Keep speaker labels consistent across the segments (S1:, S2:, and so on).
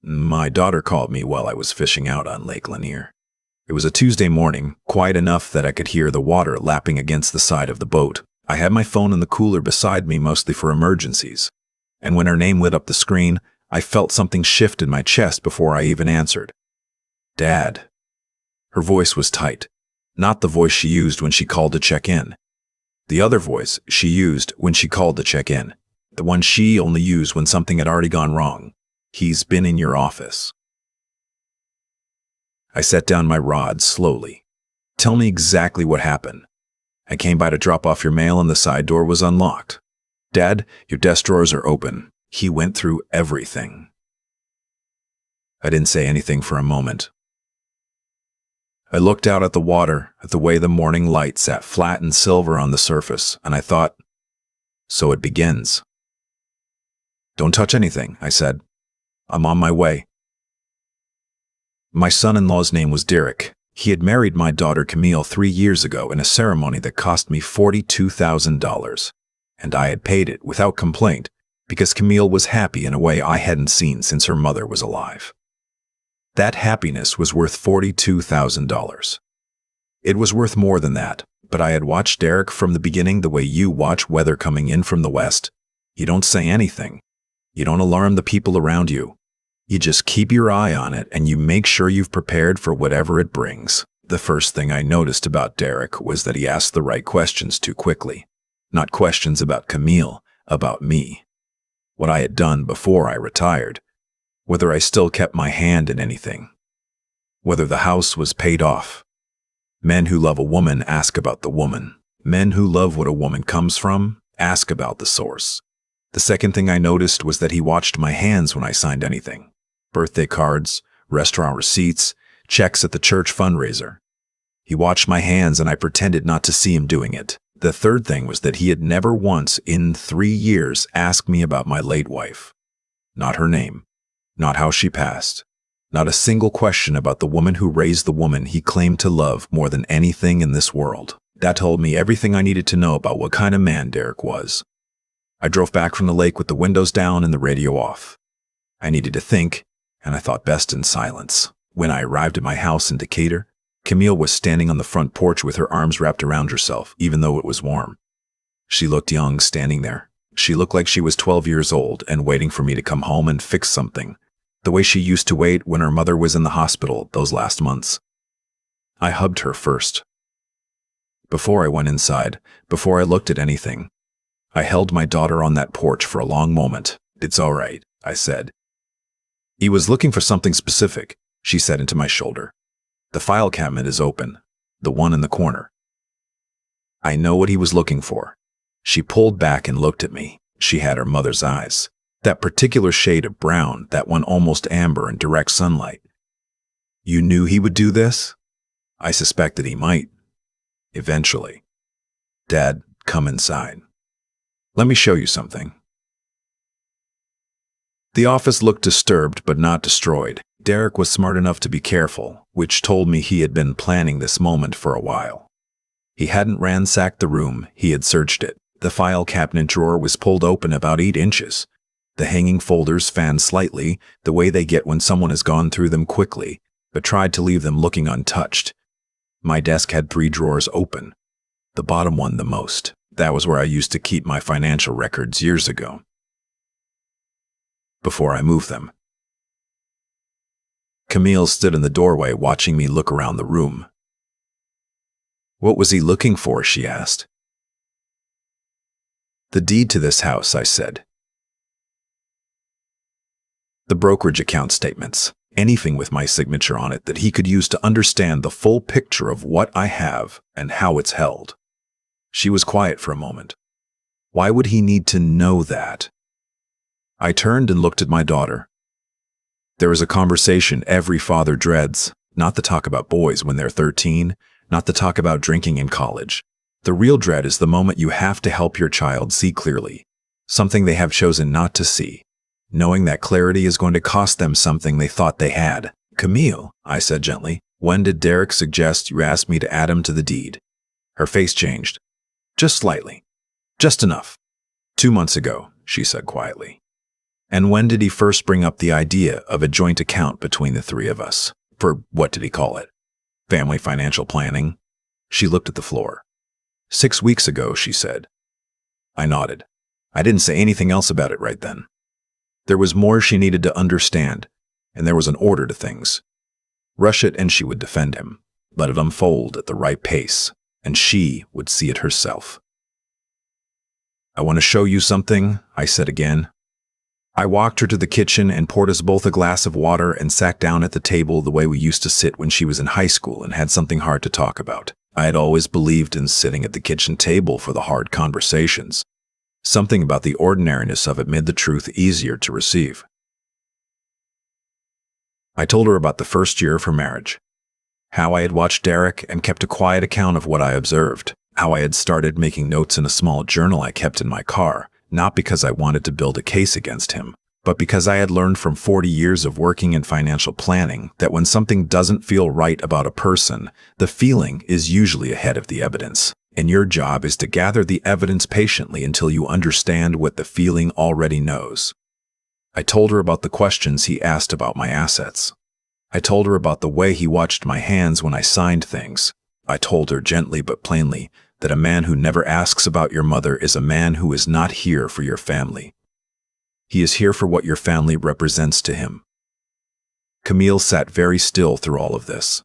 S1: My daughter called me while I was fishing out on Lake Lanier. It was a Tuesday morning, quiet enough that I could hear the water lapping against the side of the boat. I had my phone in the cooler beside me mostly for emergencies. And when her name lit up the screen, I felt something shift in my chest before I even answered. Dad. Her voice was tight, not the voice she used when she called to check in. The other voice she used when she called to check in. The one she only used when something had already gone wrong. He's been in your office. I set down my rod slowly. Tell me exactly what happened. I came by to drop off your mail and the side door was unlocked. Dad, your desk drawers are open. He went through everything. I didn't say anything for a moment. I looked out at the water, at the way the morning light sat flat and silver on the surface, and I thought, so it begins. Don't touch anything, I said. I'm on my way. My son-in-law's name was Derek. He had married my daughter Camille 3 years ago in a ceremony that cost me $42,000. And I had paid it without complaint because Camille was happy in a way I hadn't seen since her mother was alive. That happiness was worth $42,000. It was worth more than that, but I had watched Derek from the beginning the way you watch weather coming in from the west. You don't say anything. You don't alarm the people around you. You just keep your eye on it and you make sure you've prepared for whatever it brings. The first thing I noticed about Derek was that he asked the right questions too quickly. Not questions about Camille, about me. What I had done before I retired. Whether I still kept my hand in anything. Whether the house was paid off. Men who love a woman ask about the woman. Men who love what a woman comes from ask about the source. The second thing I noticed was that he watched my hands when I signed anything. Birthday cards, restaurant receipts, checks at the church fundraiser. He watched my hands and I pretended not to see him doing it. The third thing was that he had never once in 3 years asked me about my late wife. Not her name. Not how she passed. Not a single question about the woman who raised the woman he claimed to love more than anything in this world. That told me everything I needed to know about what kind of man Derek was. I drove back from the lake with the windows down and the radio off. I needed to think, and I thought best in silence. When I arrived at my house in Decatur, Camille was standing on the front porch with her arms wrapped around herself, even though it was warm. She looked young standing there. She looked like she was 12 years old and waiting for me to come home and fix something, the way she used to wait when her mother was in the hospital those last months. I hugged her first. Before I went inside, before I looked at anything, I held my daughter on that porch for a long moment. It's all right, I said. He was looking for something specific, she said into my shoulder. The file cabinet is open, the one in the corner. I know what he was looking for. She pulled back and looked at me. She had her mother's eyes. That particular shade of brown, that one almost amber in direct sunlight. You knew he would do this? I suspected he might. Eventually. Dad, come inside. Let me show you something. The office looked disturbed but not destroyed. Derek was smart enough to be careful, which told me he had been planning this moment for a while. He hadn't ransacked the room, he had searched it. The file cabinet drawer was pulled open about 8 inches. The hanging folders fanned slightly, the way they get when someone has gone through them quickly, but tried to leave them looking untouched. My desk had 3 drawers open. The bottom one the most. That was where I used to keep my financial records years ago. Before I moved them. Camille stood in the doorway watching me look around the room. What was he looking for, she asked. The deed to this house, I said. The brokerage account statements, anything with my signature on it that he could use to understand the full picture of what I have and how it's held. She was quiet for a moment. Why would he need to know that? I turned and looked at my daughter. There is a conversation every father dreads, not the talk about boys when they're 13, not the talk about drinking in college. The real dread is the moment you have to help your child see clearly, something they have chosen not to see, knowing that clarity is going to cost them something they thought they had. Camille, I said gently, when did Derek suggest you ask me to add him to the deed? Her face changed. Just slightly. Just enough. 2 months ago, she said quietly. And when did he first bring up the idea of a joint account between the three of us? For what did he call it? Family financial planning? She looked at the floor. 6 weeks ago, she said. I nodded. I didn't say anything else about it right then. There was more she needed to understand, and there was an order to things. Rush it and she would defend him. Let it unfold at the right pace, and she would see it herself. I want to show you something, I said again. I walked her to the kitchen and poured us both a glass of water and sat down at the table the way we used to sit when she was in high school and had something hard to talk about. I had always believed in sitting at the kitchen table for the hard conversations. Something about the ordinariness of it made the truth easier to receive. I told her about the first year of her marriage, how I had watched Derek and kept a quiet account of what I observed, how I had started making notes in a small journal I kept in my car, not because I wanted to build a case against him, but because I had learned from 40 years of working in financial planning that when something doesn't feel right about a person, the feeling is usually ahead of the evidence. And your job is to gather the evidence patiently until you understand what the feeling already knows. I told her about the questions he asked about my assets. I told her about the way he watched my hands when I signed things. I told her gently but plainly that a man who never asks about your mother is a man who is not here for your family. He is here for what your family represents to him. Camille sat very still through all of this.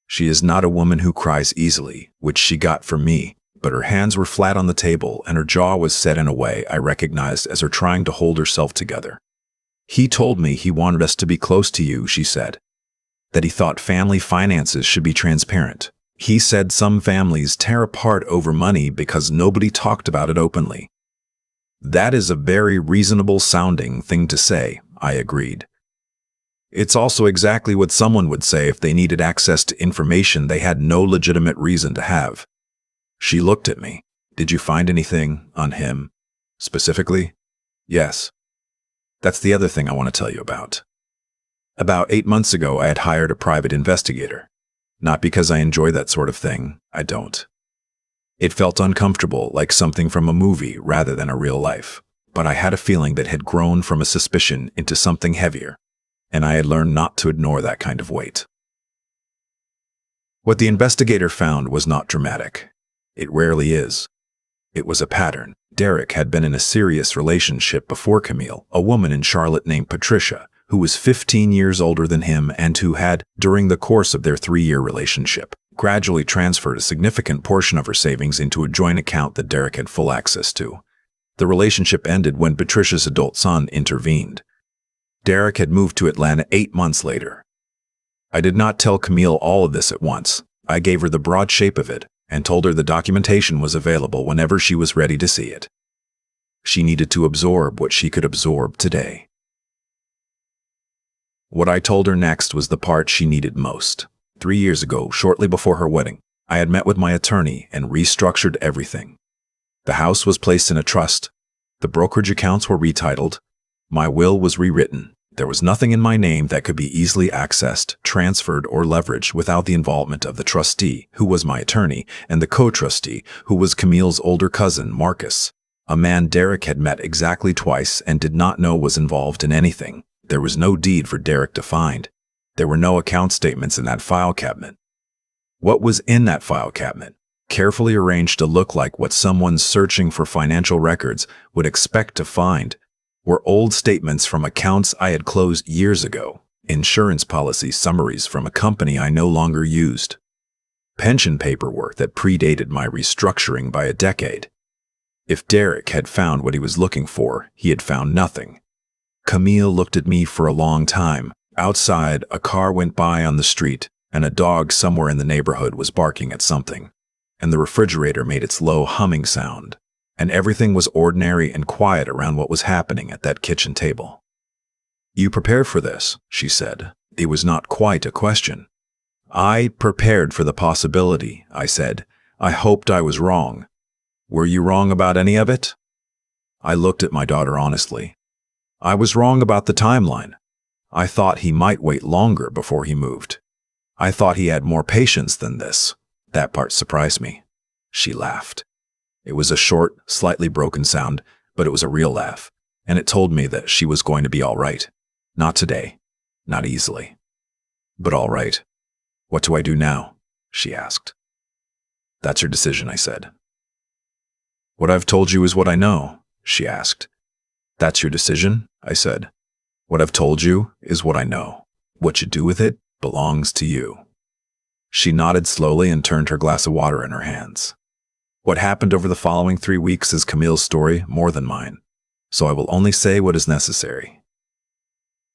S1: She is not a woman who cries easily, which she got from me, but her hands were flat on the table and her jaw was set in a way I recognized as her trying to hold herself together. He told me he wanted us to be close to you, she said, that he thought family finances should be transparent. He said some families tear apart over money because nobody talked about it openly. That is a very reasonable sounding thing to say, I agreed. It's also exactly what someone would say if they needed access to information they had no legitimate reason to have. She looked at me. Did you find anything on him? Specifically? Yes. That's the other thing I want to tell you about. About 8 months ago, I had hired a private investigator. Not because I enjoy that sort of thing. I don't. It felt uncomfortable, like something from a movie rather than a real life. But I had a feeling that had grown from a suspicion into something heavier, and I had learned not to ignore that kind of weight. What the investigator found was not dramatic. It rarely is. It was a pattern. Derek had been in a serious relationship before Camille, a woman in Charlotte named Patricia, who was 15 years older than him and who had, during the course of their 3-year relationship, gradually transferred a significant portion of her savings into a joint account that Derek had full access to. The relationship ended when Patricia's adult son intervened. Derek had moved to Atlanta 8 months later. I did not tell Camille all of this at once. I gave her the broad shape of it and told her the documentation was available whenever she was ready to see it. She needed to absorb what she could absorb today. What I told her next was the part she needed most. 3 years ago, shortly before her wedding, I had met with my attorney and restructured everything. The house was placed in a trust. The brokerage accounts were retitled. My will was rewritten. There was nothing in my name that could be easily accessed, transferred, or leveraged without the involvement of the trustee, who was my attorney, and the co-trustee, who was Camille's older cousin, Marcus, a man Derek had met exactly twice and did not know was involved in anything. There was no deed for Derek to find. There were no account statements in that file cabinet. What was in that file cabinet, carefully arranged to look like what someone searching for financial records would expect to find, were old statements from accounts I had closed years ago, insurance policy summaries from a company I no longer used, pension paperwork that predated my restructuring by a decade. If Derek had found what he was looking for, he had found nothing. Camille looked at me for a long time. Outside, a car went by on the street, and a dog somewhere in the neighborhood was barking at something, and the refrigerator made its low humming sound, and everything was ordinary and quiet around what was happening at that kitchen table. "You prepared for this," she said. It was not quite a question. "I prepared for the possibility," I said. "I hoped I was wrong." "Were you wrong about any of it?" I looked at my daughter honestly. "I was wrong about the timeline. I thought he might wait longer before he moved. I thought he had more patience than this. That part surprised me." She laughed. It was a short, slightly broken sound, but it was a real laugh. and it told me that she was going to be all right. Not today, not easily, but all right. What do I do now? She asked. That's your decision, I said. What I've told you is what I know, she asked. That's your decision, I said. What I've told you is what I know. What you do with it belongs to you. She nodded slowly and turned her glass of water in her hands. What happened over the following 3 weeks is Camille's story more than mine, so I will only say what is necessary.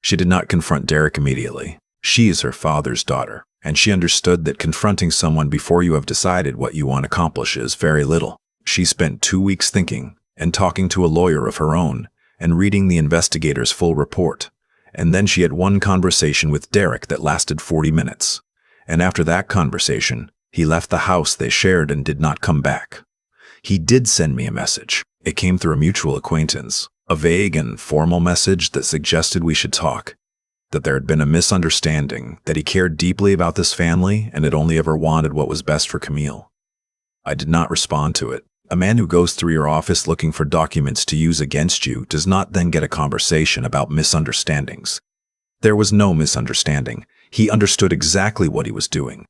S1: She did not confront Derek immediately. She is her father's daughter, and she understood that confronting someone before you have decided what you want to accomplish is very little. She spent 2 weeks thinking and talking to a lawyer of her own and reading the investigator's full report, and then she had one conversation with Derek that lasted 40 minutes. And after that conversation, he left the house they shared and did not come back. He did send me a message. It came through a mutual acquaintance, a vague and formal message that suggested we should talk, that there had been a misunderstanding, that he cared deeply about this family and had only ever wanted what was best for Camille. I did not respond to it. A man who goes through your office looking for documents to use against you does not then get a conversation about misunderstandings. There was no misunderstanding. He understood exactly what he was doing.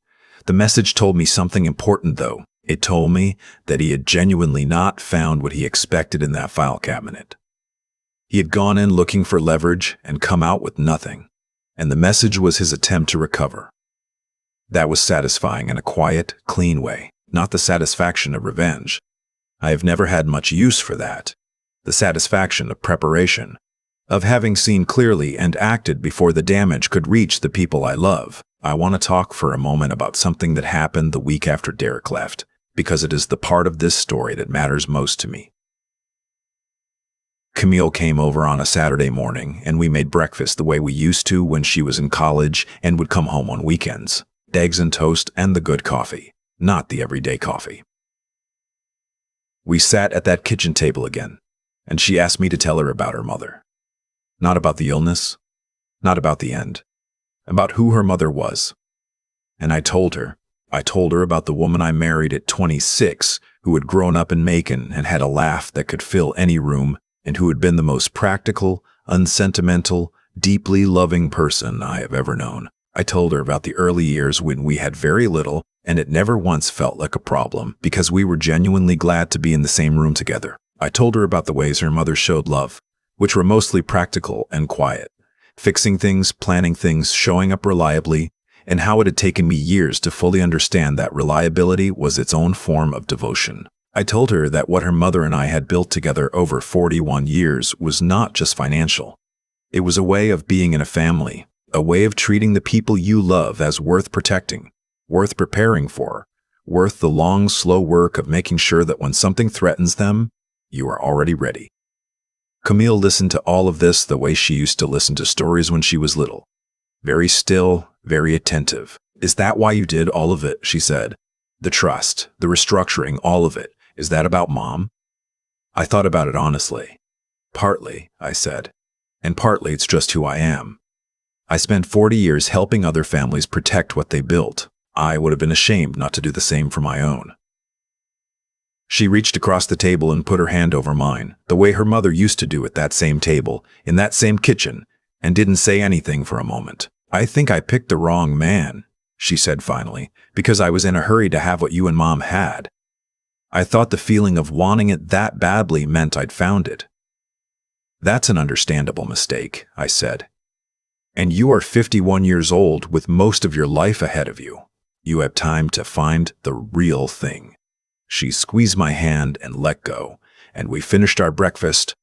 S1: The message told me something important, though. It told me that he had genuinely not found what he expected in that file cabinet. He had gone in looking for leverage and come out with nothing, and the message was his attempt to recover. That was satisfying in a quiet, clean way, not the satisfaction of revenge. I have never had much use for that. The satisfaction of preparation, of having seen clearly and acted before the damage could reach the people I love. I want to talk for a moment about something that happened the week after Derek left, because it is the part of this story that matters most to me. Camille came over on a Saturday morning, and we made breakfast the way we used to when she was in college and would come home on weekends. Eggs and toast and the good coffee, not the everyday coffee. We sat at that kitchen table again, and she asked me to tell her about her mother. Not about the illness, not about the end, about who her mother was. And I told her about the woman I married at 26, who had grown up in Macon and had a laugh that could fill any room, and who had been the most practical, unsentimental, deeply loving person I have ever known. I told her about the early years when we had very little, and it never once felt like a problem because we were genuinely glad to be in the same room together. I told her about the ways her mother showed love, which were mostly practical and quiet, fixing things, planning things, showing up reliably, and how it had taken me years to fully understand that reliability was its own form of devotion. I told her that what her mother and I had built together over 41 years was not just financial. It was a way of being in a family, a way of treating the people you love as worth protecting, worth preparing for, worth the long, slow work of making sure that when something threatens them, you are already ready. Camille listened to all of this the way she used to listen to stories when she was little. Very still, very attentive. Is that why you did all of it? She said. The trust, the restructuring, all of it. Is that about Mom? I thought about it honestly. Partly, I said, and partly it's just who I am. I spent 40 years helping other families protect what they built. I would have been ashamed not to do the same for my own. She reached across the table and put her hand over mine, the way her mother used to do at that same table, in that same kitchen, and didn't say anything for a moment. I think I picked the wrong man, she said finally, because I was in a hurry to have what you and Mom had. I thought the feeling of wanting it that badly meant I'd found it. That's an understandable mistake, I said. And you are 51 years old with most of your life ahead of you. You have time to find the real thing. She squeezed my hand and let go, and we finished our breakfast,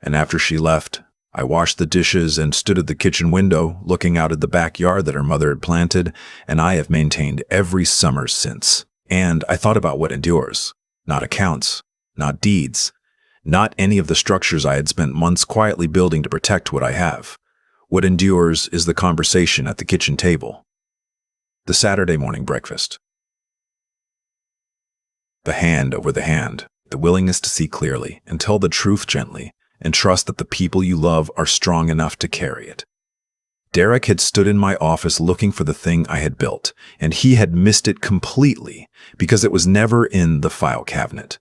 S1: and after she left, I washed the dishes and stood at the kitchen window, looking out at the backyard that her mother had planted, and I have maintained every summer since. And I thought about what endures, not accounts, not deeds, not any of the structures I had spent months quietly building to protect what I have. What endures is the conversation at the kitchen table. The Saturday morning breakfast. The hand over the hand, the willingness to see clearly and tell the truth gently, and trust that the people you love are strong enough to carry it. Derek had stood in my office looking for the thing I had built, and he had missed it completely because it was never in the file cabinet.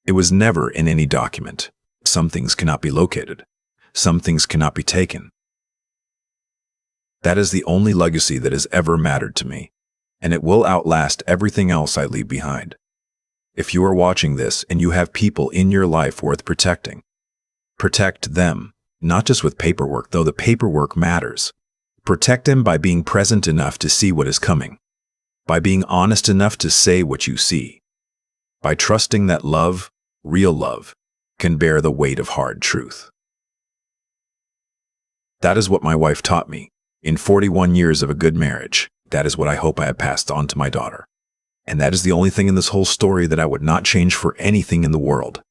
S1: It was never in any document. Some things cannot be located. some things cannot be taken. That is the only legacy that has ever mattered to me, and it will outlast everything else I leave behind. If you are watching this and you have people in your life worth protecting, protect them, not just with paperwork, though the paperwork matters. Protect them by being present enough to see what is coming, by being honest enough to say what you see, by trusting that love, real love, can bear the weight of hard truth. That is what my wife taught me. In 41 years of a good marriage, that is what I hope I have passed on to my daughter. And that is the only thing in this whole story that I would not change for anything in the world.